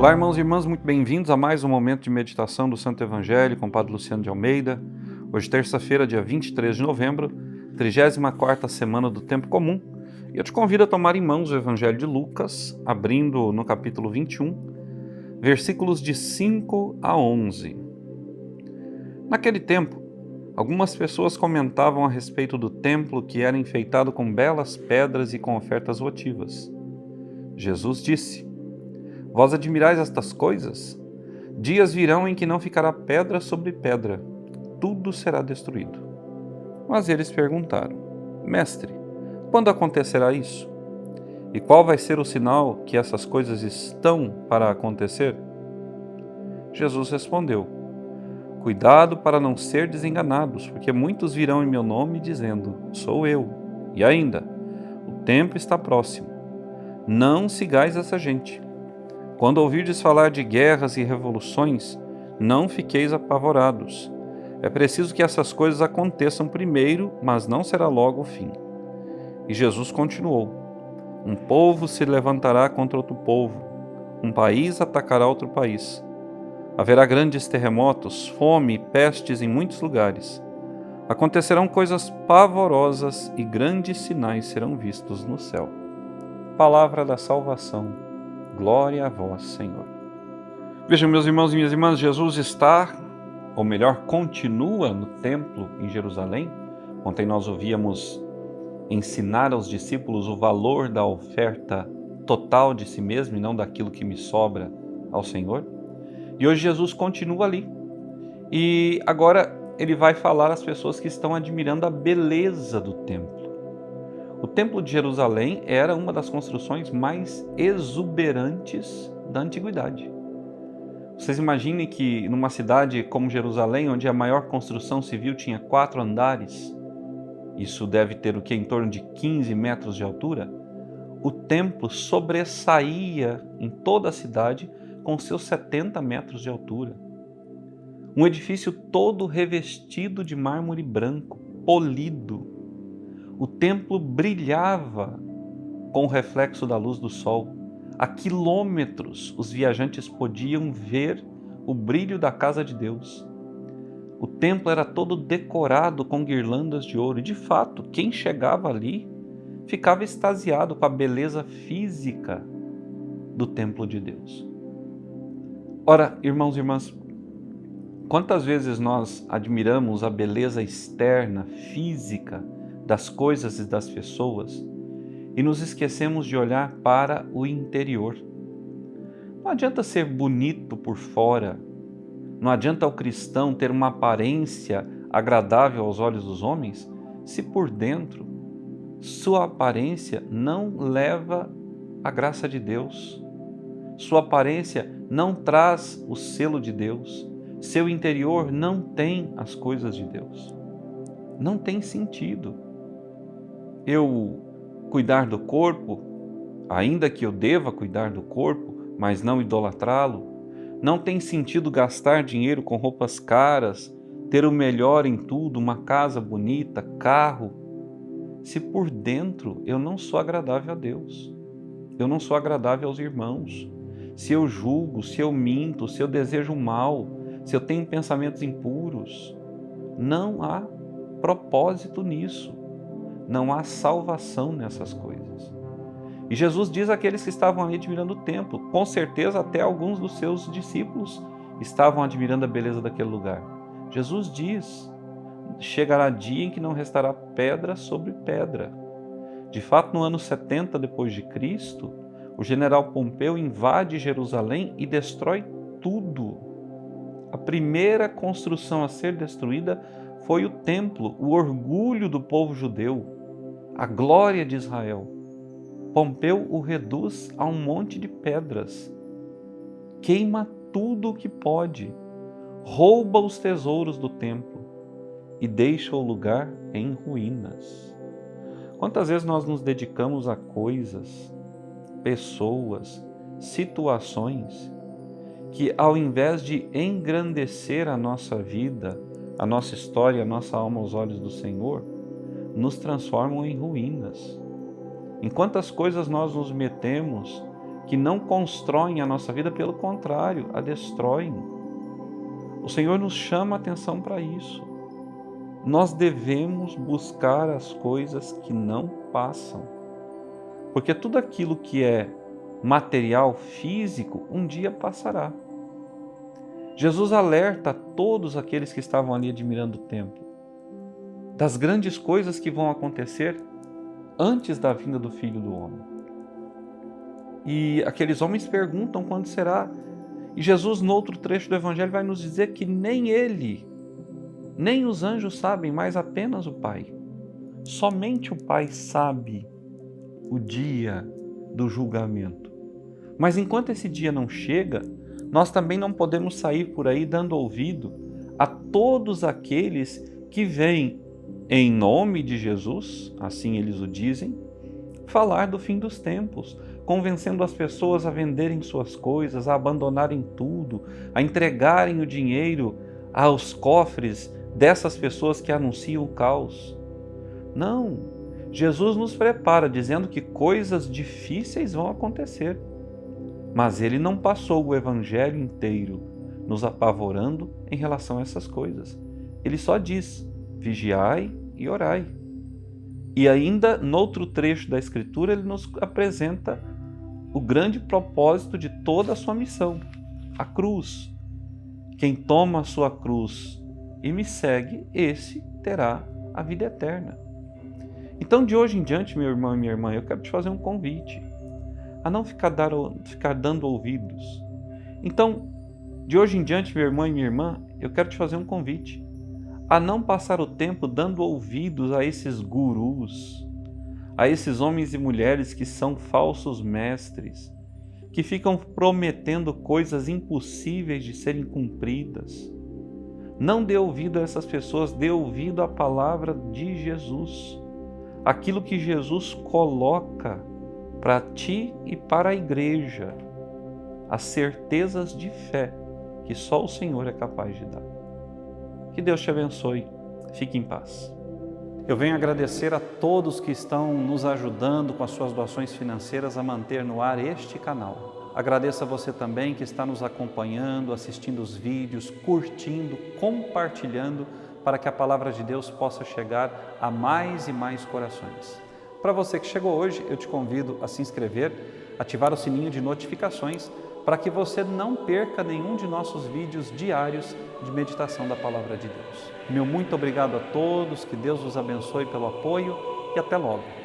Olá, irmãos e irmãs, muito bem-vindos a mais um momento de meditação do Santo Evangelho com o Padre Luciano de Almeida. Hoje, terça-feira, dia 23 de novembro, 34ª semana do Tempo Comum. E eu te convido a tomar em mãos o Evangelho de Lucas, abrindo no capítulo 21, versículos de 5 a 11. Naquele tempo, algumas pessoas comentavam a respeito do templo que era enfeitado com belas pedras e com ofertas votivas. Jesus disse: Vós admirais estas coisas? Dias virão em que não ficará pedra sobre pedra, tudo será destruído. Mas eles perguntaram: Mestre, quando acontecerá isso? E qual vai ser o sinal que essas coisas estão para acontecer? Jesus respondeu: Cuidado para não ser desenganados, porque muitos virão em meu nome dizendo: Sou eu. E ainda: O tempo está próximo. Não sigais essa gente. Quando ouvirdes falar de guerras e revoluções, não fiqueis apavorados. É preciso que essas coisas aconteçam primeiro, mas não será logo o fim. E Jesus continuou: Um povo se levantará contra outro povo, um país atacará outro país. Haverá grandes terremotos, fome e pestes em muitos lugares. Acontecerão coisas pavorosas e grandes sinais serão vistos no céu. Palavra da salvação. Glória a vós, Senhor. Vejam, meus irmãos e minhas irmãs, Jesus está, ou melhor, continua no templo em Jerusalém. Ontem nós ouvíamos ensinar aos discípulos o valor da oferta total de si mesmo e não daquilo que me sobra ao Senhor. E hoje Jesus continua ali. E agora ele vai falar às pessoas que estão admirando a beleza do templo. O Templo de Jerusalém era uma das construções mais exuberantes da antiguidade. Vocês imaginem que numa cidade como Jerusalém, onde a maior construção civil tinha 4 andares, isso deve ter o que, em torno de 15 metros de altura, o templo sobressaía em toda a cidade com seus 70 metros de altura. Um edifício todo revestido de mármore branco, polido. O templo brilhava com o reflexo da luz do sol. A quilômetros os viajantes podiam ver o brilho da casa de Deus. O templo era todo decorado com guirlandas de ouro. E, de fato, quem chegava ali ficava extasiado com a beleza física do templo de Deus. Ora, irmãos e irmãs, quantas vezes nós admiramos a beleza externa, física, das coisas e das pessoas e nos esquecemos de olhar para o interior. Não adianta ser bonito por fora, não adianta o cristão ter uma aparência agradável aos olhos dos homens, se por dentro sua aparência não leva a graça de Deus, sua aparência não traz o selo de Deus, seu interior não tem as coisas de Deus. Não tem sentido eu cuidar do corpo, ainda que eu deva cuidar do corpo, mas não idolatrá-lo. Não tem sentido gastar dinheiro com roupas caras, ter o melhor em tudo, uma casa bonita, carro, se por dentro eu não sou agradável a Deus, eu não sou agradável aos irmãos, se eu julgo, se eu minto, se eu desejo mal, se eu tenho pensamentos impuros. Não há propósito nisso. Não há salvação nessas coisas. E Jesus diz àqueles que estavam ali admirando o templo, com certeza até alguns dos seus discípulos estavam admirando a beleza daquele lugar. Jesus diz: chegará dia em que não restará pedra sobre pedra. De fato, no ano 70 depois de Cristo, o general Pompeu invade Jerusalém e destrói tudo. A primeira construção a ser destruída foi o templo, o orgulho do povo judeu, a glória de Israel. Pompeu o reduz a um monte de pedras, queima tudo o que pode, rouba os tesouros do templo e deixa o lugar em ruínas. Quantas vezes nós nos dedicamos a coisas, pessoas, situações que, ao invés de engrandecer a nossa vida, a nossa história, a nossa alma aos olhos do Senhor, nos transformam em ruínas. Em quantas coisas nós nos metemos que não constroem a nossa vida, pelo contrário, a destroem. O Senhor nos chama a atenção para isso. Nós devemos buscar as coisas que não passam, porque tudo aquilo que é material, físico, um dia passará. Jesus alerta a todos aqueles que estavam ali admirando o templo das grandes coisas que vão acontecer antes da vinda do Filho do Homem. E aqueles homens perguntam quando será. E Jesus, no outro trecho do Evangelho, vai nos dizer que nem Ele, nem os anjos sabem, mas apenas o Pai. Somente o Pai sabe o dia do julgamento. Mas enquanto esse dia não chega, nós também não podemos sair por aí dando ouvido a todos aqueles que vêm em nome de Jesus, assim eles o dizem, falar do fim dos tempos, convencendo as pessoas a venderem suas coisas, a abandonarem tudo, a entregarem o dinheiro aos cofres dessas pessoas que anunciam o caos. Não, Jesus nos prepara dizendo que coisas difíceis vão acontecer, mas Ele não passou o Evangelho inteiro nos apavorando em relação a essas coisas. Ele só diz: vigiai e orai. E ainda, noutro trecho da Escritura, ele nos apresenta o grande propósito de toda a sua missão, a cruz. Quem toma a sua cruz e me segue, esse terá a vida eterna. Então, de hoje em diante, meu irmão e minha irmã, eu quero te fazer um convite a não ficar dando ouvidos. Então, de hoje em diante, meu irmão e minha irmã, eu quero te fazer um convite a não passar o tempo dando ouvidos a esses gurus, a esses homens e mulheres que são falsos mestres, que ficam prometendo coisas impossíveis de serem cumpridas. Não dê ouvido a essas pessoas, dê ouvido à palavra de Jesus, aquilo que Jesus coloca para ti e para a igreja, as certezas de fé que só o Senhor é capaz de dar. Que Deus te abençoe. Fique em paz. Eu venho agradecer a todos que estão nos ajudando com as suas doações financeiras a manter no ar este canal. Agradeço a você também que está nos acompanhando, assistindo os vídeos, curtindo, compartilhando, para que a palavra de Deus possa chegar a mais e mais corações. Para você que chegou hoje, eu te convido a se inscrever, ativar o sininho de notificações, para que você não perca nenhum de nossos vídeos diários de meditação da Palavra de Deus. Meu muito obrigado a todos, que Deus os abençoe pelo apoio e até logo.